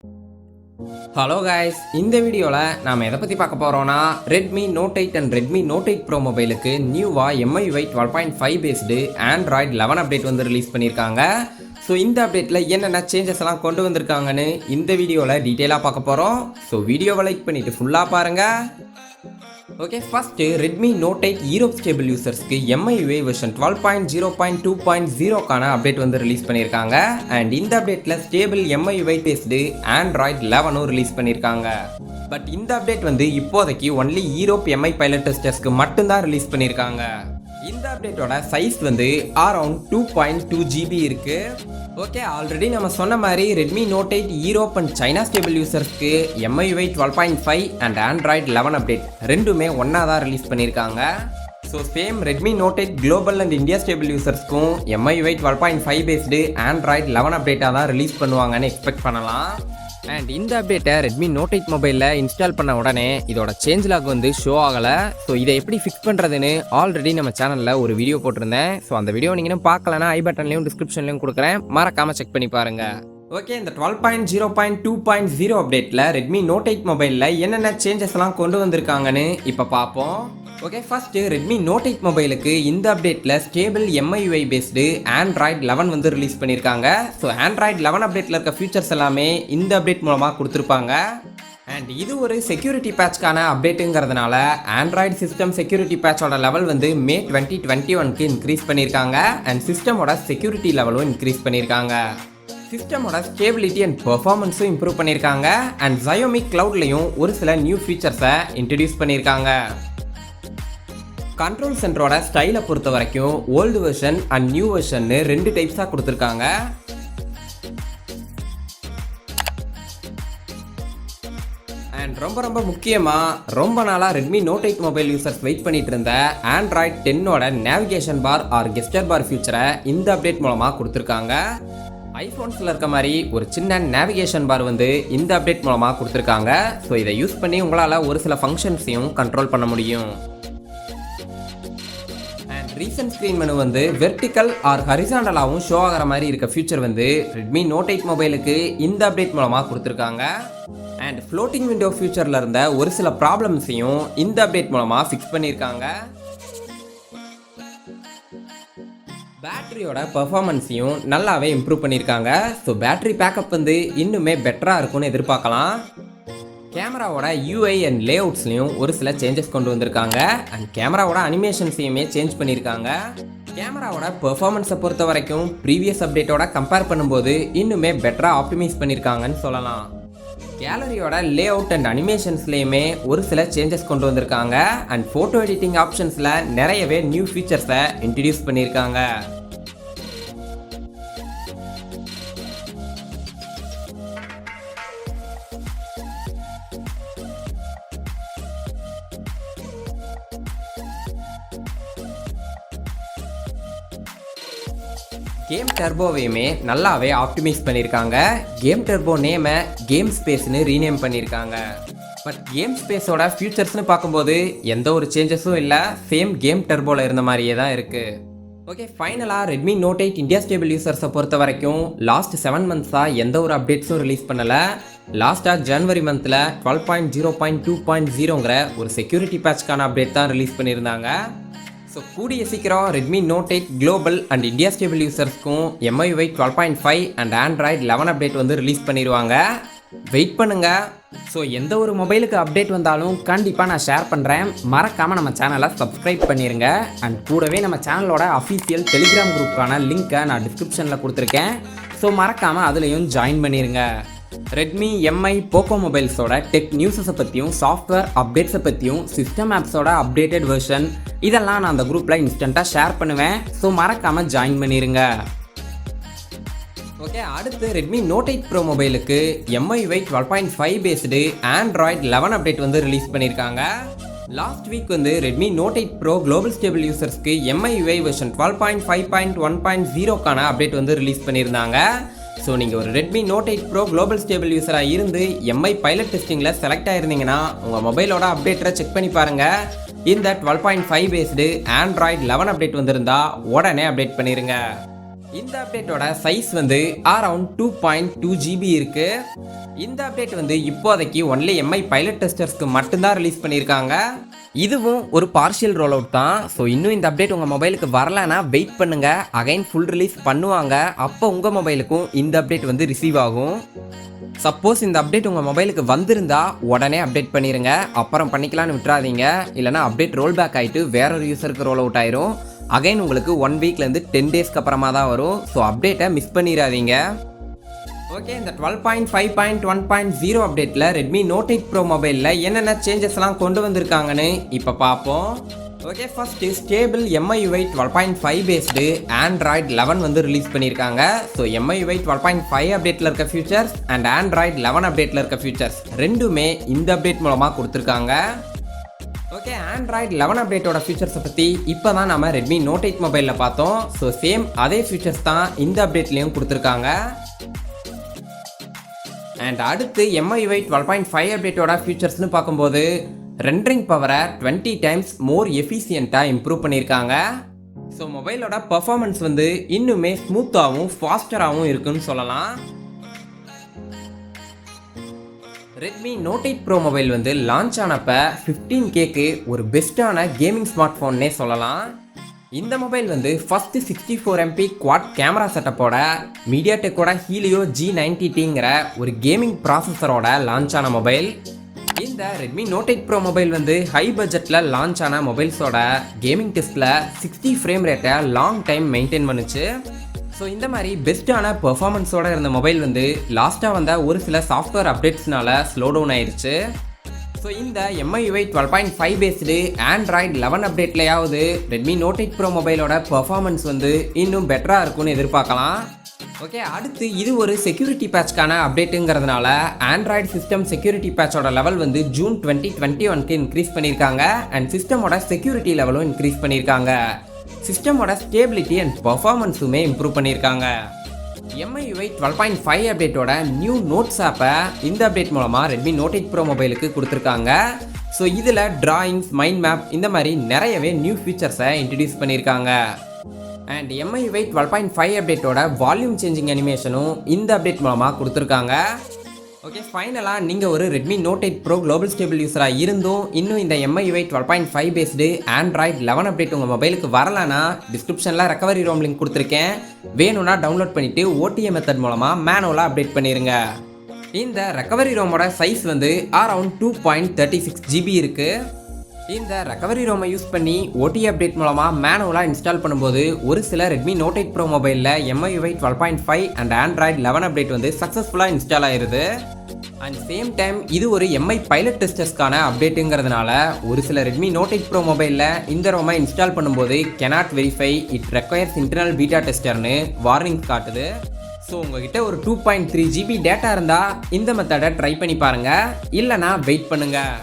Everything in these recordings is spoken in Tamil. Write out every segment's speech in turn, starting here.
ஹலோ guys, இந்த வீடியோவில் நாம் எதை பற்றி பார்க்க போகிறோன்னா Redmi Note 8 and Redmi Note 8 Pro மொபைலுக்கு நியூவாக MIUI 12.5 பேஸ்டு Android 11 அப்டேட் வந்து ரிலீஸ் பண்ணியிருக்காங்க. ஸோ இந்த அப்டேட்டில் என்னென்ன சேஞ்சஸ் எல்லாம் கொண்டு வந்திருக்காங்கன்னு இந்த வீடியோவில் டீட்டெயிலாக பார்க்க போகிறோம். ஸோ வீடியோவை லைக் பண்ணிவிட்டு ஃபுல்லாக பாருங்கள். Okay, first Redmi Note 8 Europe stable யூசர்ஸ்க்கு MIUI வெர்ஷன் 12.0.2.0க்கான அப்டேட் வந்து ரிலீஸ் பண்ணியிருக்காங்க. அண்ட் இந்த அப்டேட்டில் stable MIUI based Android 11 release பண்ணியிருக்காங்க. பட் இந்த அப்டேட் வந்து இப்போதைக்கு ஒன்லி யூரோப் MI பைலட் டெஸ்டர்ஸ்க்கு மட்டும்தான் ரிலீஸ் பண்ணியிருக்காங்க. இந்த அப்டேட்டோட சைஸ் வந்து அரௌண்ட் 2.2 GB இருக்கு. ஓகே, ஆல்ரெடி நம்ம சொன்ன மாதிரி Redmi Note 8 Europe and China stable யூசர்ஸ்க்கு MIUI 12.5 அண்ட் Android 11 அப்டேட் ரெண்டுமே ஒன்றா தான் ரிலீஸ் பண்ணியிருக்காங்க. So same Redmi Note 8 global and India stable யூசர்ஸ்க்கும் MIUI 12.5 பேஸ்டு Android 11 அப்டேட்டாக தான் ரிலீஸ் பண்ணுவாங்கன்னு எக்ஸ்பெக்ட் பண்ணலாம். அண்ட் இந்த அப்டேட்டை Redmi Note 8 மொபைலில் இன்ஸ்டால் பண்ண உடனே இதோட சேஞ்ச்லாக் வந்து ஷோ ஆகலை. ஸோ இதை எப்படி ஃபிக்ஸ் பண்ணுறதுன்னு ஆல்ரெடி நம்ம சேனலில் ஒரு வீடியோ போட்டிருந்தேன். ஸோ அந்த வீடியோ நீங்கள் பார்க்கலன்னா ஐ பட்டன்லையும் டிஸ்கிரிப்ஷன்லையும் கொடுக்குறேன், மறக்காமல் செக் பண்ணி பாருங்கள். ஓகே, இந்த 12.0.2.0 அப்டேட்டில் Redmi Note 8 மொபைலில் என்னென்ன சேஞ்சஸ்லாம் கொண்டு வந்திருக்காங்கன்னு இப்போ பார்ப்போம். ஓகே, ஃபஸ்ட்டு Redmi Note 8 மொபைலுக்கு இந்த அப்டேட்டில் ஸ்டேபிள் MIUI பேஸ்டு Android 11 வந்து ரிலீஸ் பண்ணியிருக்காங்க. ஸோ Android 11 அப்டேட்டில் இருக்க ஃபீச்சர்ஸ் எல்லாமே இந்த அப்டேட் மூலமாக கொடுத்துருப்பாங்க. அண்ட் இது ஒரு செக்யூரிட்டி பேட்ச்க்கான அப்டேட்டுங்கிறதுனால ஆண்ட்ராய்டு சிஸ்டம் செக்யூரிட்டி பேட்சோட லெவல் வந்து May 2021க்கு இன்க்ரீஸ் பண்ணியிருக்காங்க. அண்ட் சிஸ்டமோட செக்யூரிட்டி லெவலும் இன்க்ரீஸ் பண்ணியிருக்காங்க. சிஸ்டமோட ஸ்டேபிலிட்டி அண்ட் பெர்ஃபார்மன்ஸும் இம்ப்ரூவ் பண்ணியிருக்காங்க. அண்ட் Xiaomi Cloudலையும் ஒரு சில நியூ ஃபீச்சர்ஸை இன்ட்ரடியூஸ் பண்ணியிருக்காங்க. கண்ட்ரோல் சென்டரோட ஸ்டைலை பொறுத்த வரைக்கும் ஓல்டு வெர்ஷன் அண்ட் நியூ வெர்ஷன்னு ரெண்டு டைப்ஸாக கொடுத்துருக்காங்க. அண்ட் ரொம்ப முக்கியமாக ரொம்ப நாளாக Redmi Note 8 mobile users wait பண்ணிட்டு இருந்த Android 10ஓட navigation bar or gesture bar ஃபியூச்சரை இந்த அப்டேட் மூலமாக கொடுத்துருக்காங்க. ஐஃபோன்ஸில் இருக்க மாதிரி ஒரு சின்ன நேவிகேஷன் பார் வந்து இந்த அப்டேட் மூலமாக கொடுத்துருக்காங்க. ஸோ இதை யூஸ் பண்ணி உங்களால் ஒரு சில ஃபங்க்ஷன்ஸையும் கண்ட்ரோல் பண்ண முடியும். அண்ட் ரீசன்ட் ஸ்க்ரீன் மெனு வந்து வெர்டிக்கல் ஆர் ஹரிசாண்டலாகவும் ஷோ ஆகிற மாதிரி இருக்க ஃபியூச்சர் வந்து Redmi Note 8 மொபைலுக்கு இந்த அப்டேட் மூலமாக கொடுத்துருக்காங்க. அண்ட் ஃப்ளோட்டிங் விண்டோ ஃபியூச்சரில் இருந்த ஒரு சில ப்ராப்ளம்ஸையும் இந்த அப்டேட் மூலமாக ஃபிக்ஸ் பண்ணியிருக்காங்க. பேட்டரியோட பெர்ஃபார்மன்ஸையும் நல்லாவே இம்ப்ரூவ் பண்ணியிருக்காங்க. ஸோ பேட்டரி பேக்கப் வந்து இன்னுமே பெட்டராக இருக்கும்னு எதிர்பார்க்கலாம். கேமராவோட UI அண்ட் லேஅவுட்ஸ்லையும் ஒரு சில சேஞ்சஸ் கொண்டு வந்திருக்காங்க. அண்ட் கேமராவோட அனிமேஷன்ஸையுமே சேஞ்ச் பண்ணியிருக்காங்க. கேமராவோட பெர்ஃபார்மன்ஸை பொறுத்த வரைக்கும் ப்ரீவியஸ் அப்டேட்டோட கம்பேர் பண்ணும்போது இன்னுமே பெட்டராக ஆப்டிமைஸ் பண்ணியிருக்காங்கன்னு சொல்லலாம். கேலரியோட லேஅவுட் அண்ட் அனிமேஷன்ஸ்லேயுமே ஒரு சில சேஞ்சஸ் கொண்டு வந்திருக்காங்க. அண்ட் ஃபோட்டோ எடிட்டிங் ஆப்ஷன்ஸில் நிறையவே நியூ ஃபீச்சர்ஸை இன்ட்ரடியூஸ் பண்ணியிருக்காங்க. கேம் டர்போவையுமே நல்லாவே ஆப்டிமைஸ் பண்ணியிருக்காங்க. கேம் டர்போ நேமை கேம் ஸ்பேஸ்னு ரீநேம் பண்ணியிருக்காங்க. பட் கேம் ஸ்பேஸோட ஃபியூச்சர்ஸ்னு பார்க்கும்போது எந்த ஒரு சேஞ்சஸும் இல்லை, சேம் கேம் டர்போவில் இருந்த மாதிரியே தான் இருக்குது. ஓகே, ஃபைனலாக Redmi Note 8 இந்தியா ஸ்டேபிள் யூசர்ஸை பொறுத்த வரைக்கும் லாஸ்ட் 7 மந்த்ஸாக எந்த ஒரு அப்டேட்ஸும் ரிலீஸ் பண்ணலை. லாஸ்ட்டாக ஜனவரி மந்தில் 12.0.2.0ங்கிற ஒரு செக்யூரிட்டி பேட்ச்க்கான அப்டேட் தான் ரிலீஸ் பண்ணியிருந்தாங்க. ஸோ கூடிய சீக்கிரம் Redmi Note 8 global and India stable யூசர்ஸ்க்கும் MIUI 12.5 அண்ட் Android 11 அப்டேட் வந்து ரிலீஸ் பண்ணிடுவாங்க. வெயிட் பண்ணுங்க. ஸோ எந்த ஒரு மொபைலுக்கு அப்டேட் வந்தாலும் கண்டிப்பாக நான் ஷேர் பண்ணுறேன். மறக்காமல் நம்ம சேனலை சப்ஸ்கிரைப் பண்ணிடுங்க. அண்ட் கூடவே நம்ம சேனலோட அஃபீஷியல் டெலிகிராம் குரூப்புக்கான லிங்க்கை நான் டிஸ்கிரிப்ஷனில் கொடுத்துருக்கேன். ஸோ மறக்காமல் அதுலேயும் ஜாயின் பண்ணிடுங்க. Redmi MI போக்கோ மொபைல்ஸோட டெக் நியூஸஸை பற்றியும் சாஃப்ட்வேர் அப்டேட்ஸை பற்றியும் சிஸ்டம் ஆப்ஸோட அப்டேட்டட் வெர்ஷன் இதெல்லாம் நான் அந்த குரூப்பில் இன்ஸ்டண்ட்டாக ஷேர் பண்ணுவேன். ஸோ மறக்காமல் ஜாயின் பண்ணிடுங்க. ஓகே, அடுத்து Redmi Note 8 Pro மொபைலுக்கு MIUI 12.5 பேஸ்டு Android 11 அப்டேட் வந்து ரிலீஸ் பண்ணியிருக்காங்க. லாஸ்ட் வீக் வந்து Redmi Note 8 Pro global stable யூசர்ஸ்க்கு MIUI வெர்ஷன் 12.5.1.0க்கான அப்டேட் வந்து ரிலீஸ் பண்ணியிருந்தாங்க. ஸோ நீங்கள் ஒரு Redmi Note 8 Pro global stable யூஸராக இருந்து MI பைலட் டெஸ்டிங்கில் செலக்ட் ஆகிருந்தீங்கன்னா உங்கள் மொபைலோட அப்டேட்டரை செக் பண்ணி பாருங்கள். இந்த 12.5 பேஸ்டு Android 11 அப்டேட் வந்திருந்தா உடனே அப்டேட் பண்ணிடுங்க. இந்த அப்டேட்டோட சைஸ் வந்து அரௌண்ட் 2.2 GB இருக்கு. இந்த அப்டேட் வந்து இப்போதைக்கு ஒன்லி MI பைலட் டெஸ்டர்ஸ்க்கு மட்டும்தான் ரிலீஸ் பண்ணியிருக்காங்க. இதுவும் ஒரு பார்ஷியல் ரோல் அவுட் தான். ஸோ இன்னும் இந்த அப்டேட் உங்கள் மொபைலுக்கு வரலன்னா வெயிட் பண்ணுங்க, அகைன் ஃபுல் ரிலீஸ் பண்ணுவாங்க. அப்போ உங்கள் மொபைலுக்கும் இந்த அப்டேட் வந்து ரிசீவ் ஆகும். சப்போஸ் இந்த அப்டேட் உங்கள் மொபைலுக்கு வந்திருந்தா உடனே அப்டேட் பண்ணிடுங்க, அப்புறம் பண்ணிக்கலான்னு விட்டுறாதீங்க. இல்லைனா அப்டேட் ரோல் பேக் ஆகிட்டு வேற ஒரு யூஸருக்கு ரோல் அவுட் ஆயிரும். அகைன் உங்களுக்கு 1 வீக்லேருந்து 10 டேஸ்க்கு அப்புறமா தான் வரும். ஸோ அப்டேட்டை மிஸ் பண்ணிடாதீங்க. ஓகே, இந்த 12.5.1.0 அப்டேட்டில் ரெட்மி நோட் 8 ப்ரோ மொபைலில் என்னென்ன சேஞ்சஸ்லாம் கொண்டு வந்திருக்காங்கன்னு இப்போ பார்ப்போம். Okay, first stable MIUI 12.5 based Android 11 வந்து ரிலீஸ் பண்ணியிருக்காங்க. ஸோ MIUI 12.5 அப்டேட்டில் இருக்க ஃபியூச்சர்ஸ் அண்ட் Android 11 அப்டேட்டில் இருக்க ஃபியூச்சர்ஸ் ரெண்டுமே இந்த அப்டேட் மூலமாக கொடுத்துருக்காங்க. ஓகே, Android 11 அப்டேட்டோட ஃபீச்சர்ஸை பற்றி இப்போ தான் நம்ம ரெட்மி நோட் 8 மொபைலில் பார்த்தோம். ஸோ சேம் அதே ஃபீச்சர்ஸ் தான் இந்த அப்டேட்லேயும் கொடுத்துருக்காங்க. அண்ட் அடுத்து MIUI 12.5 அப்டேட்டோட ஃபீச்சர்ஸ்னு பார்க்கும்போது ரெண்டரிங் பவரை 20 டைம்ஸ் மோர் எஃபிஷியண்ட்டாக இம்ப்ரூவ் பண்ணியிருக்காங்க. ஸோ மொபைலோட பர்ஃபார்மன்ஸ் வந்து இன்னுமே ஸ்மூத்தாகவும் ஃபாஸ்டராகவும் இருக்குன்னு சொல்லலாம். ரெட்மி நோட் 8 ப்ரோ மொபைல் வந்து லான்ச் ஆனப்போ 15Kக்கு ஒரு பெஸ்ட்டான கேமிங் ஸ்மார்ட் ஃபோன்னே சொல்லலாம். இந்த மொபைல் வந்து ஃபர்ஸ்ட் 64 MP குவாட் கேமரா செட்டப்போட மீடியாடெக்கோட ஹீலியோ G90Tங்கிற ஒரு கேமிங் ப்ராசஸரோட லான்ச் ஆன மொபைல். இந்த ரெட்மி நோட் 8 ப்ரோ மொபைல் வந்து ஹை பட்ஜெட்டில் லான்ச் ஆன மொபைல்ஸோட கேமிங் டெஸ்ட்டில் 60 ஃப்ரேம் ரேட்டை லாங் டைம் மெயின்டைன் பண்ணுச்சு. ஸோ இந்த மாதிரி பெஸ்ட்டான பெர்ஃபார்மன்ஸோட இருந்த மொபைல் வந்து லாஸ்ட்டாக வந்த ஒரு சில சாஃப்ட்வேர் அப்டேட்ஸ்னால ஸ்லோ டவுன் ஆயிடுச்சு. ஸோ இந்த MIUI 12.5 பேஸ்டு Android 11 அப்டேட்லையாவது ரெட்மி நோட் 8 ப்ரோ மொபைலோட பெர்ஃபார்மன்ஸ் வந்து இன்னும் பெட்டராக இருக்கும்னு எதிர்பார்க்கலாம். ஓகே, அடுத்து இது ஒரு செக்யூரிட்டி பேட்ச்க்கான அப்டேட்டுங்கிறதுனால ஆண்ட்ராய்டு சிஸ்டம் செக்யூரிட்டி பேட்சோட லெவல் வந்து ஜூன் 2021க்கு இன்க்ரீஸ் பண்ணியிருக்காங்க. அண்ட் சிஸ்டமோட செக்யூரிட்டி லெவலும் இன்க்ரீஸ் பண்ணியிருக்காங்க. சிஸ்டமோட ஸ்டேபிலிட்டி அண்ட் பர்ஃபார்மன்ஸுமே இம்ப்ரூவ் பண்ணியிருக்காங்க. MIUI 12.5 அப்டேட்டோட நியூ நோட்ஸ் ஆப்பை இந்த அப்டேட் மூலமாக ரெட்மி நோட் 8 ப்ரோ மொபைலுக்கு கொடுத்துருக்காங்க. ஸோ இதில் டிராயிங்ஸ், மைண்ட் மேப் இந்த மாதிரி நிறையவே நியூ ஃபீச்சர்ஸை இன்ட்ரடியூஸ் பண்ணியிருக்காங்க. அண்ட் MIUI 12.5 அப்டேட்டோட வால்யூம் சேஞ்சிங் அனிமேஷனும் இந்த அப்டேட் மூலமாக கொடுத்துருக்காங்க. ஓகே, ஃபைனலாக நீங்கள் ஒரு Redmi note 8 pro global stable யூஸராக இருந்தும் இன்னும் இந்த MIUI 12.5 பேஸ்டு Android 11 அப்டேட் உங்கள் மொபைலுக்கு வரலன்னா டிஸ்கிரிப்ஷனில் ரெக்கவரி ரோம் லிங்க் கொடுத்துருக்கேன். வேணும்னா டவுன்லோட் பண்ணிவிட்டு OTA மெத்தட் மூலமாக மேனுவலாக அப்டேட் பண்ணிடுங்க. இந்த ரெக்கவரி ரோமோட சைஸ் வந்து அரௌண்ட் 2.36 GB இருக்குது. இந்த ரெக்கவரி ரோமை யூஸ் பண்ணி OTA அப்டேட் மூலமாக மேனுவலாக இன்ஸ்டால் பண்ணும்போது ஒரு சில ரெட்மி நோட் 8 ப்ரோ மொபைலில் MIUI 12.5 அண்ட் Android 11 அப்டேட் வந்து சக்ஸஸ்ஃபுல்லாக இன்ஸ்டால் ஆயிருது. அண்ட் சேம் டைம் இது ஒரு MI பைலட் டெஸ்டர்ஸ்க்கான அப்டேட்டுங்கிறதுனால ஒரு சில ரெட்மி நோட் 8 ப்ரோ மொபைலில் இந்த ரோமை இன்ஸ்டால் பண்ணும்போது cannot verify it requires internal beta டெஸ்டர்னு வார்னிங் காட்டுது. ஸோ உங்ககிட்ட ஒரு 2.3 GB டேட்டா இருந்தால் இந்த மெத்தடை ட்ரை பண்ணி பாருங்கள், இல்லைனா வெயிட் பண்ணுங்கள்.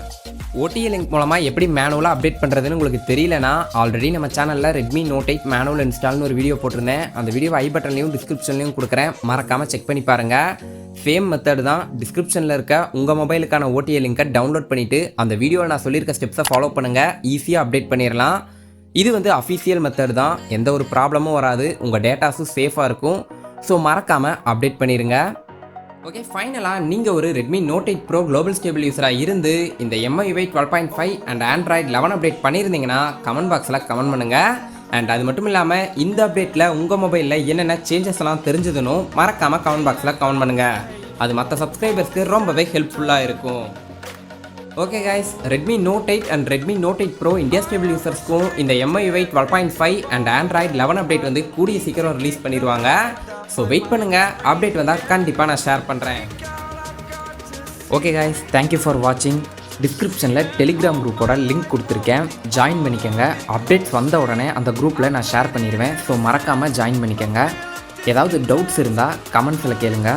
OTA லிங்க் மூலமாக எப்படி மேனுவலாக அப்டேட் பண்ணுறதுன்னு உங்களுக்கு தெரியலனா ஆல்ரெடி நம்ம சேனலில் ரெட்மி நோட் 8 மேனுவல் இன்ஸ்டால்னு ஒரு வீடியோ போட்டிருந்தேன். அந்த வீடியோ ஐ பட்டன்லையும் டிஸ்கிரிப்ஷன்லையும் கொடுக்குறேன், மறக்காமல் செக் பண்ணி பாருங்கள். சேம் மெத்தட் தான். டிஸ்கிரிப்ஷனில் இருக்க உங்கள் மொபைலுக்கான OTA லிங்கை டவுன்லோட் பண்ணிவிட்டு அந்த வீடியோவில் நான் சொல்லியிருக்க ஸ்டெப்ஸை ஃபாலோ பண்ணுங்கள், ஈஸியாக அப்டேட் பண்ணிடலாம். இது வந்து அஃபிஷியல் மெத்தட் தான், எந்த ஒரு ப்ராப்ளமும் வராது, உங்கள் டேட்டாஸும் சேஃபாக இருக்கும். ஸோ மறக்காமல் அப்டேட் பண்ணிடுங்க. ஓகே, ஃபைனலாக நீங்கள் ஒரு Redmi note 8 pro global stable யூஸராக இருந்து இந்த MIUI 12.5 அண்ட் Android 11 அப்டேட் பண்ணியிருந்தீங்கன்னா கமெண்ட் பாக்ஸில் கமெண்ட் பண்ணுங்கள். அண்ட் அது மட்டும் இல்லாமல் இந்த அப்டேட்டில் உங்கள் மொபைலில் என்னென்ன சேஞ்சஸ் எல்லாம் தெரிஞ்சதுன்னு மறக்காமல் கமெண்ட் பாக்ஸில் கமெண்ட் பண்ணுங்கள். அது மற்ற சப்ஸ்கிரைபர்ஸ்க்கு ரொம்பவே ஹெல்ப்ஃபுல்லாக இருக்கும். Okay guys, Redmi note 8 and Redmi note 8 pro India stable யூசர்ஸ்க்கும் இந்த MIUI 12.5 அண்ட் Android 11 அப்டேட் வந்து கூடிய சீக்கிரம் ரிலீஸ் பண்ணிடுவாங்க. ஸோ வெயிட் பண்ணுங்கள், அப்டேட் வந்தால் கண்டிப்பாக நான் ஷேர் பண்ணுறேன். ஓகே கைஸ், தேங்க்யூ ஃபார் வாட்சிங். டிஸ்கிரிப்ஷனில் டெலிகிராம் குரூப்போட லிங்க் கொடுத்துருக்கேன், ஜாயின் பண்ணிக்கோங்க. அப்டேட்ஸ் வந்த உடனே அந்த குரூப்பில் நான் ஷேர் பண்ணிடுவேன். ஸோ மறக்காமல் ஜாயின் பண்ணிக்கோங்க. ஏதாவது டவுட்ஸ் இருந்தால் கமெண்ட்ஸில் கேளுங்க.